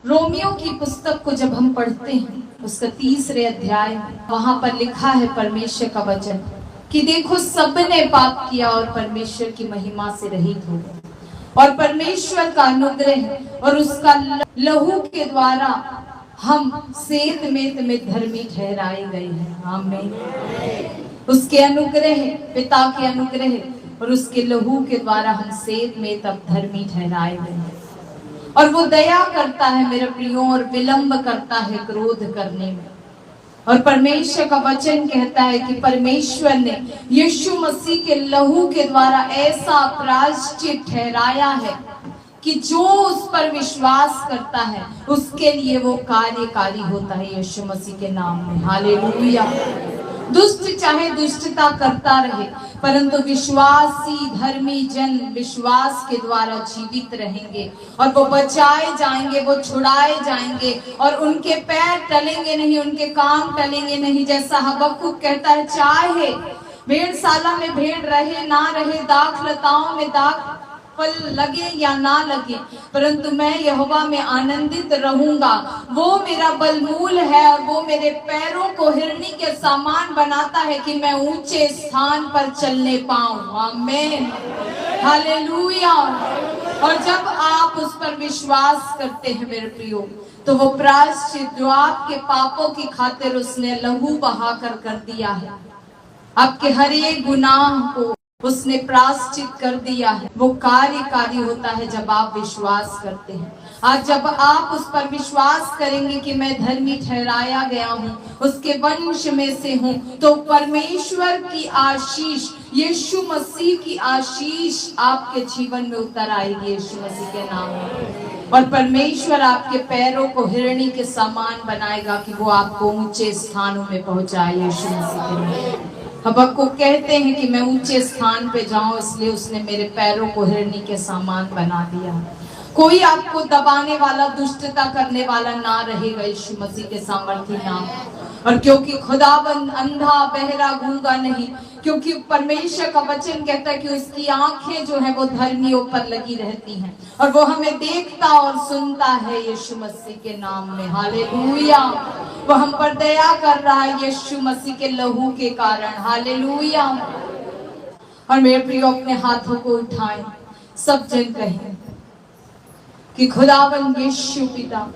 Romeo की पुस्तक को जब हम पढ़ते हैं, उसका 3रे अध्याय, वहां पर लिखा है परमेश्वर का वचन कि देखो सबने पाप किया और परमेश्वर की महिमा से रहित हो गए, और परमेश्वर का अनुग्रह और उसका लहू के द्वारा हम सेत में धर्मी ठहराए गए हैं। आमीन। उसके अनुग्रह, पिता के अनुग्रह और उसके लहू के द्वारा हम सेत में तब धर्मी ठहराए गए हैं। और वो दया करता है मेरे प्रियो, और विलंब करता है क्रोध करने में। और परमेश्वर का वचन कहता है कि परमेश्वर ने यीशु मसीह के लहू के द्वारा ऐसा प्रायश्चित ठहराया है कि जो उस पर विश्वास करता है उसके लिए वो कार्यकारी होता है यीशु मसीह के नाम में। हालेलुया। दुष्ट चाहे दुष्टता करता रहे, परंतु विश्वासी धर्मी जन विश्वास के द्वारा जीवित रहेंगे और वो बचाए जाएंगे, वो छुड़ाए जाएंगे और उनके पैर टलेंगे नहीं, उनके काम टलेंगे नहीं। जैसा हबक्कुक कहता है, चाहे भेड़शाला में भेड़ रहे ना रहे, दाख लताओं में दाख फल लगे या ना लगे, परंतु मैं यहोवा में आनंदित रहूंगा। वो मेरा बलमूल है और वो मेरे पैरों को हिरनी के समान बनाता है कि मैं ऊंचे स्थान पर चलने पाऊं। आमीन। हालेलुया। और जब आप उस पर विश्वास करते हैं मेरे प्रियो, तो वो प्रायश्चित जो आपके पापों की खातिर उसने लहू बहाकर कर दिया है, आपके हर एक गुनाह को उसने प्रायश्चित कर दिया है, वो कार्यकारी होता है जब आप विश्वास करते हैं। आज जब आप उस पर विश्वास करेंगे कि मैं धर्मी ठहराया गया हूँ, उसके वंश में से हूँ, तो परमेश्वर की आशीष, यीशु मसीह की आशीष आपके जीवन में उतर आएगी यीशु मसीह के नाम में। और परमेश्वर आपके पैरों को हिरणी के समान बनाएगा कि वो आपको ऊंचे स्थानों में पहुंचाए यीशु मसीह के नाम। हबक्कुक कहते हैं कि मैं ऊंचे स्थान पे जाऊं, इसलिए उसने मेरे पैरों को हिरनी के समान बना दिया। कोई आपको दबाने वाला, दुष्टता करने वाला ना रहेगा यीशु मसीह के सामर्थ्य नाम। और क्योंकि खुदाबंद अंधा बहरा गूंगा नहीं, क्योंकि परमेश्वर का वचन कहता है कि उसकी आंखें जो है वो धर्मियों पर लगी रहती हैं और वो हमें देखता और सुनता है यीशु मसीह के नाम में। हालेलुया। वो हम पर दया कर रहा है यीशु मसीह के लहू के कारण। हालेलुया। और मेरे प्रियो, अपने हाथों को उठाएं, सब जन कहें कि खुदावंद यीशु पिता,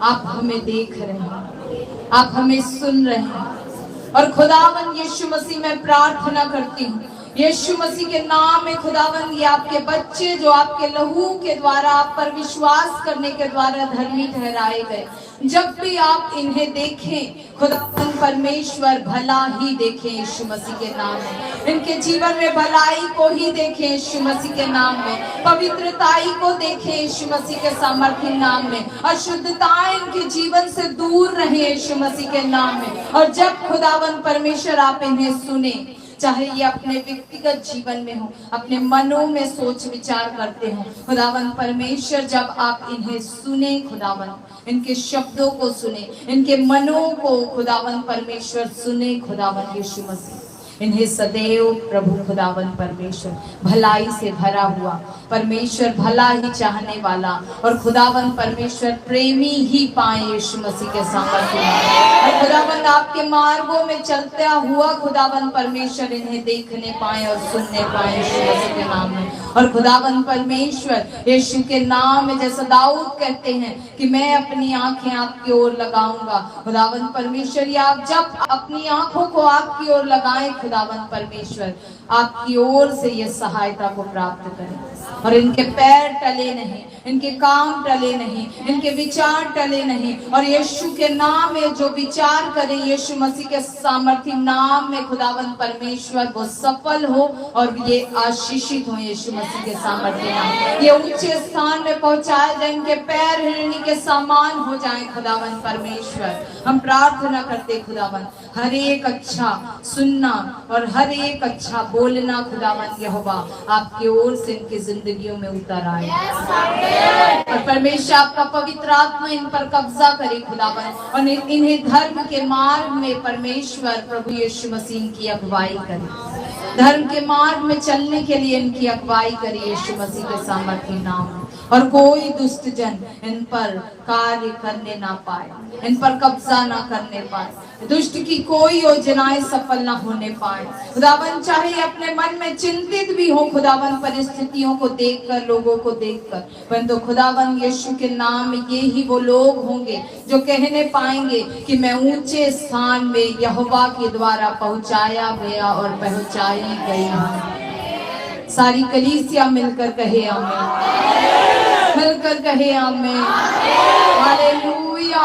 आप हमें देख रहे हैं, आप हमें सुन रहे हैं। और खुदावंद यीशु मसीह, मैं प्रार्थना करती हूँ यीशु मसीह के नाम में, खुदावंद ये आपके बच्चे जो आपके लहू के द्वारा, आप पर विश्वास करने के द्वारा धर्मी ठहराए गए, जब भी आप इन्हें देखें खुदावंद परमेश्वर भला ही देखें यीशु मसीह के नाम में। इनके जीवन में भलाई को ही देखें यीशु मसीह के नाम में, पवित्रताई को देखें यीशु मसीह के सामर्थ्य नाम में, अशुद्धताएं इनके जीवन से दूर रहे यीशु मसीह के नाम में। और जब खुदावंद परमेश्वर आप इन्हें सुने, चाहे ये अपने व्यक्तिगत जीवन में हो, अपने मनों में सोच विचार करते हो, खुदावंद परमेश्वर जब आप इन्हें सुने, खुदावंद इनके शब्दों को सुने, इनके मनों को खुदावंद परमेश्वर सुने, खुदावंद यीशु मसीह इन्हें सदैव प्रभु खुदावंद परमेश्वर भलाई से भरा हुआ, परमेश्वर भला ही चाहने वाला और खुदावंद परमेश्वर प्रेमी ही पाए यीशु मसीह के सामर्थ्य में। और खुदावंद आपके मार्गों में चलता हुआ खुदावंद परमेश्वर इन्हें देखने पाए और सुनने पाए यीशु मसीह के नाम में। और खुदावंद परमेश्वर यीशु के नाम में, जैसा दाऊद कहते हैं कि मैं अपनी आंखें आपकी ओर लगाऊंगा, खुदावंद परमेश्वर ये आप जब अपनी आंखों को आपकी ओर लगाएं, खुदावंद परमेश्वर आपकी ओर से ये सहायता को प्राप्त करें और इनके पैर टले नहीं, इनके काम टले नहीं, इनके विचार टले नहीं। और यीशु के नाम में जो विचार करे यीशु मसीह के सामर्थ्य नाम में, खुदावंद परमेश्वर वो सफल हो और ये आशीषित हो यीशु मसीह के सामर्थ्य नाम। ये ऊंचे स्थान में पहुंचाए जाए, इनके पैर हिरनी के समान हो जाए खुदावंद परमेश्वर। हम प्रार्थना करते खुदावंद, हर एक अच्छा सुनना और हर एक अच्छा बोलना खुदावंद यहोवा आपकी ओर से इनकी जिंदगियों में उतर आए और परमेश्वर आपका पवित्र आत्मा इन पर कब्जा करे खुदावंद और इन्हें धर्म के मार्ग में परमेश्वर प्रभु यीशु मसीह की अगुवाई करे, धर्म के मार्ग में चलने के लिए इनकी अगुवाई करे यीशु मसीह के सामर्थ्य नाम। और कोई दुष्ट जन इन पर कार्य करने ना पाए, इन पर कब्जा ना करने पाए, दुष्ट की कोई योजनाएं सफल ना होने पाए। खुदावन चाहे अपने मन में चिंतित भी हो खुदावन परिस्थितियों को देखकर, लोगों को देखकर, परंतु खुदावन यीशु के नाम में ये ही वो लोग होंगे जो कहने पाएंगे कि मैं ऊंचे स्थान में यहोवा के द्वारा पहुंचाया गया और पहुंचाई गई हूं। सारी कलीसिया मिलकर कहे आमीन, मिलकर कहे आमीन। हालेलुया।